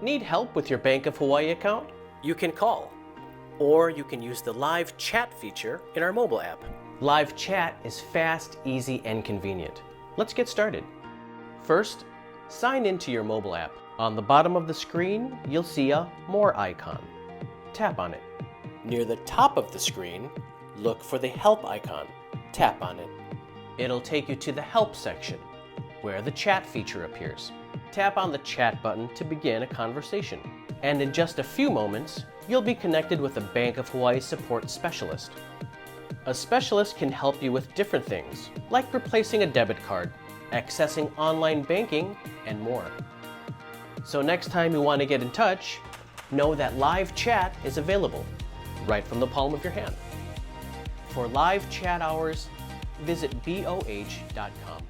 Need help with your Bank of Hawaii account? You can call, or you can use the live chat feature in our mobile app. Live chat is fast, easy, and convenient. Let's get started. First, sign into your mobile app. On the bottom of the screen, you'll see a More icon. Tap on it. Near the top of the screen, look for the Help icon. Tap on it. It'll take you to the Help section, where the chat feature appears. Tap on the chat button to begin a conversation. And in just a few moments, you'll be connected with a Bank of Hawaii support specialist. A specialist can help you with different things, like replacing a debit card, accessing online banking, and more. So next time you want to get in touch, know that live chat is available right from the palm of your hand. For live chat hours, visit boh.com.